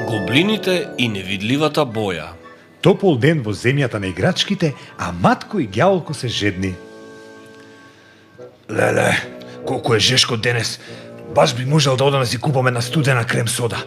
Гоблините и невидливата боја. Топол ден во земјата на играчките, а матко и ѓаволко се жедни. Леле, колку е жешко денес. Баш би можел да одам да си купам една студена крем сода.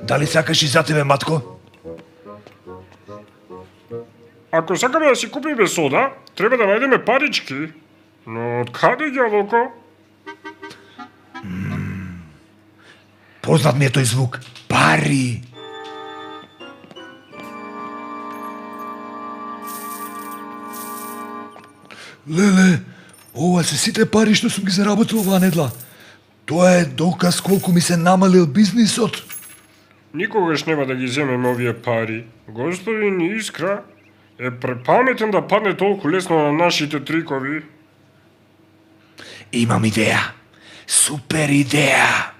Дали сакаш и за тебе, матко? Ако сакаме да си купиме сода, треба да најдеме парички. Но од каде, ѓаволко? Познат ми е тој звук. Пари! Леле, ова се сите пари што сум ги заработил оваа недла. Тоа е доказ колку ми се намалил бизнисот. Никогаш нема да ги земеме овие пари. Господин Искра е препаметен да падне толку лесно на нашите трикови. Имам идеја. Супер идеја.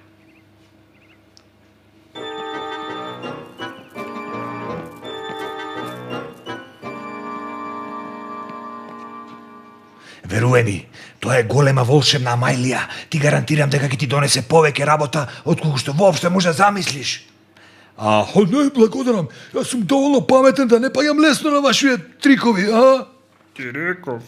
Веруе ми, тоа е голема волшебна Амајлија. Ти гарантирам дека ќе ти донесе повеќе работа отколку што воопшто може да замислиш. Не, благодарам. Јас сум доволно паметен да не паѓам лесно на вашите трикови, а? Ти реков.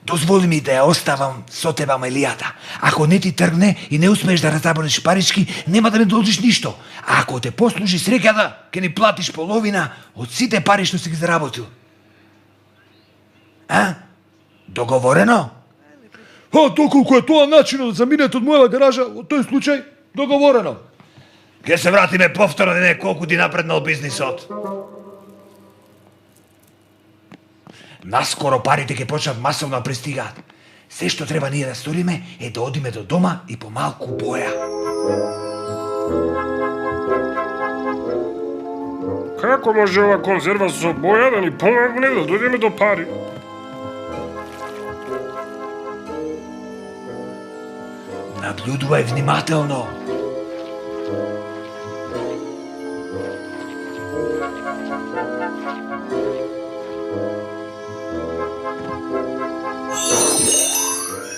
Дозволи ми да ја оставам со тебе Амајлијата. Ако не ти тргне и не успееш да разабориш парички, нема да не должиш ништо. А ако те послужи среќата, ќе ни платиш половина од сите пари што си ги заработил. А? Договорено? Доколку е тоа начинот да заминете од моја гаража, во тој случај, договорено. Ке се вратиме повторно, не колку ти напреднал бизнисот. Наскоро парите ќе почнат масовно да пристигаат. Се што треба ние да сториме е да одиме до дома и по малку боја. Како може ова конзерва со боја да ни помогне да дојдеме до пари? Наблюдувај внимателно.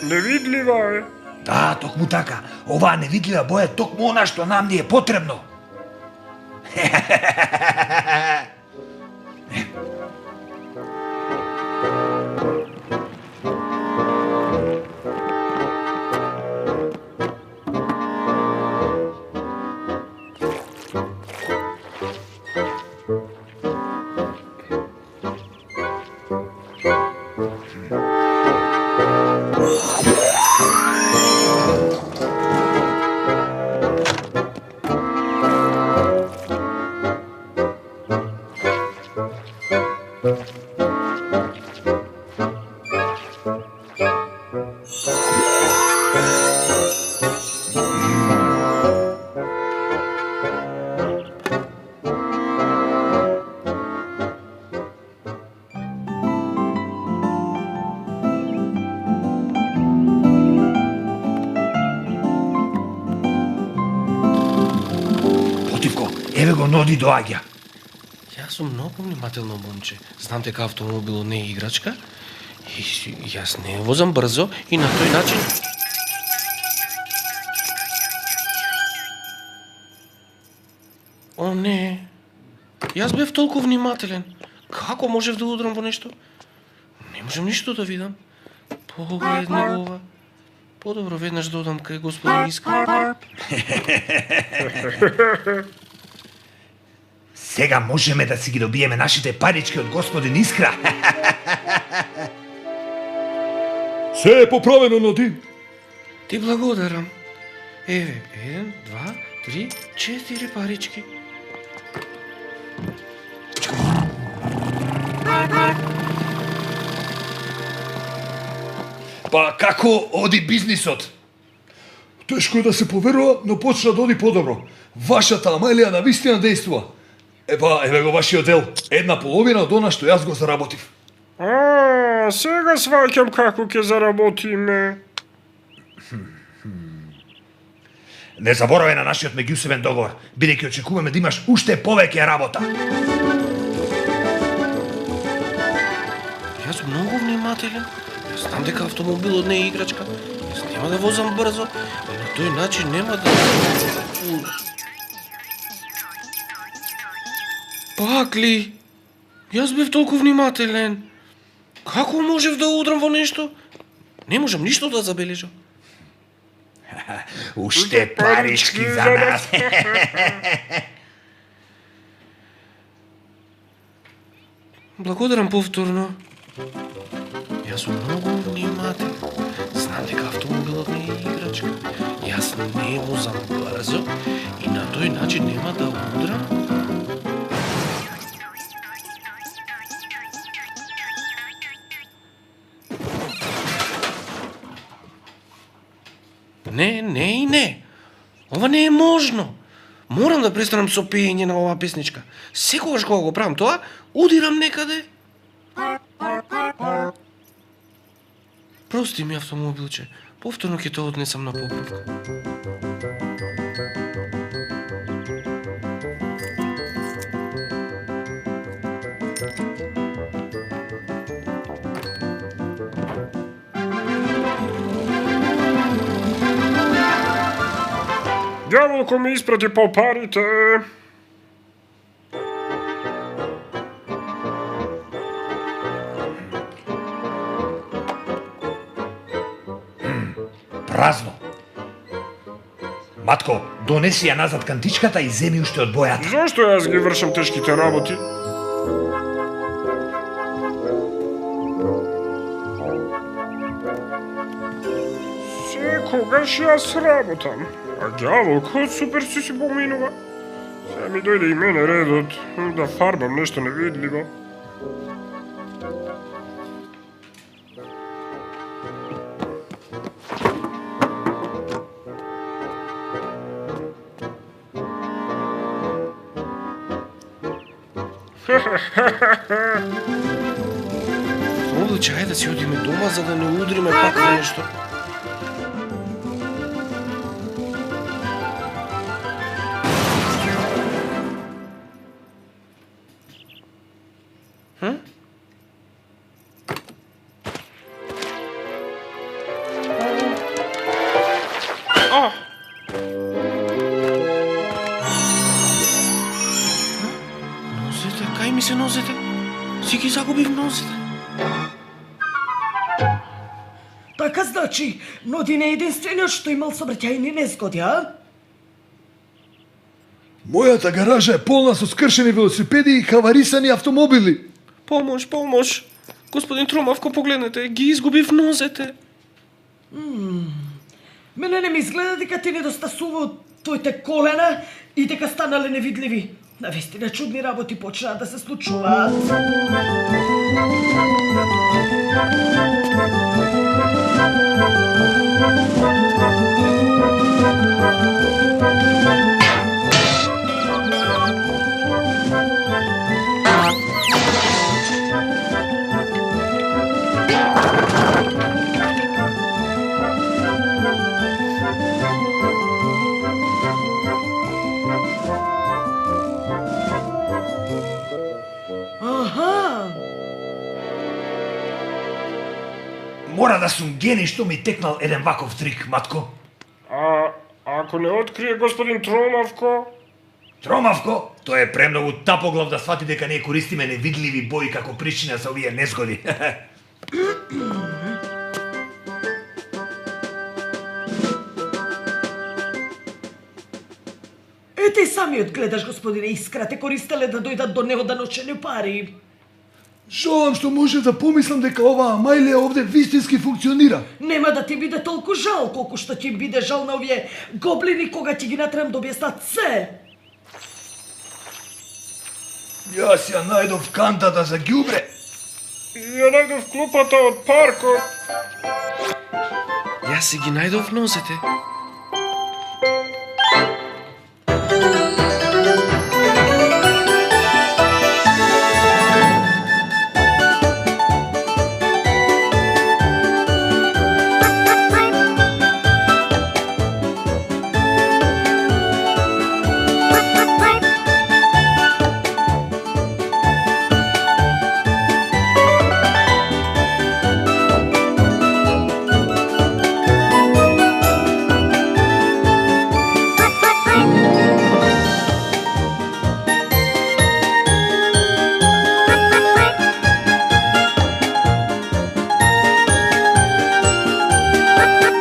Невидлива е. Да, токму така. Оваа невидлива боја е токму она што нам ни е потребно. Потивко, еве го Ноди доаѓа. Јас сум многу внимателно момче. Знам дека автомобилот не е играчка и јас не ја возам брзо и на тој начин... О, не. Јас бев толку внимателен. Како можев да удрам во нешто? Не можам ништо да видам. Погледни го ова. Подобро веднаш да одам кај господин Искра. Сега можеме да си ги добиеме нашите парички од господин Искра. Се е поправено, Ноди. Ти благодарам. Еве, 1, 2, 3, 4 парички. Па како оди бизнисот? Тешко е да се поверува, но почна да оди подобро. Вашата Амајлија навистина действува. Еве го вашиот дел. Една половина од она што јас го заработив. Сега сваќам како ќе заработиме. Не заборавај на нашиот меѓусебен договор, бидејќи очекуваме да имаш уште повеќе работа. Јас сум многу внимателен. Јас знам дека автомобилот не е играчка. Јас нема да возам брзо и на тој начин нема да... Пак ли? Јас бев толку внимателен. Како можев да удрам во нешто? Не можам ништо да забележам. Уште парички за нас. Благодарам повторно. Јас сум многу внимателен. Знам дека автомобилот не е играчка. Јас не возам брзо и на тој начин нема да удрам. Не, не и не. Ова не е можно. Морам да престанам со пеење на оваа песничка. Секогаш кога го правам тоа, удирам некаде. Прости ми, автомобилче. Повторно ќе те однесам на поправка. Дјаволко ми испрати по парите. Празно. Матко, донеси ја назад кантичката и земи уште од бојата. Зошто јас ги вршам тешките работи? Секогаш јас работам, а ѓаволкот супер си поминува. Сега ми дојде и мене редот да фарбам нешто невидливо. Овде ајде да си одиме дома за да не удриме пак на нешто. Нозете, кај ми се нозете? Си ги загубив нозете. Така значи, Ноди не е единствениот што имал собраќајни незгоди, а? Мојата гаража е полна со скршени велосипеди и хаварисани автомобили. Помош, помош. Господин Тромавко, погледнете, ги изгубив нозете. Мене не ми изгледа дека ти недостасува твоите колена и дека станале невидливи. Навистина чудни работи почнаа да се случуваат. Мора да сум гений што ми текнал еден ваков трик, матко. А ако не открие господин Тромавко? Тромавко, тој е премногу тапоглав да свати дека ние користиме невидливи бои како причина за овие незгоди. Ете и самиот гледаш, господине Искра, те користеле да дојдат до него да ночени пари. Жалам што може да помислам дека оваа мајлија овде вистински функционира. Нема да ти биде толку жал, колку што ќе биде жал на овие гоблини кога ќе ги натрам да објаснат се. Јас ја најдов кантата за ѓубре. Ја најдов клупата од паркот. Јас си ги најдов нозете. Музика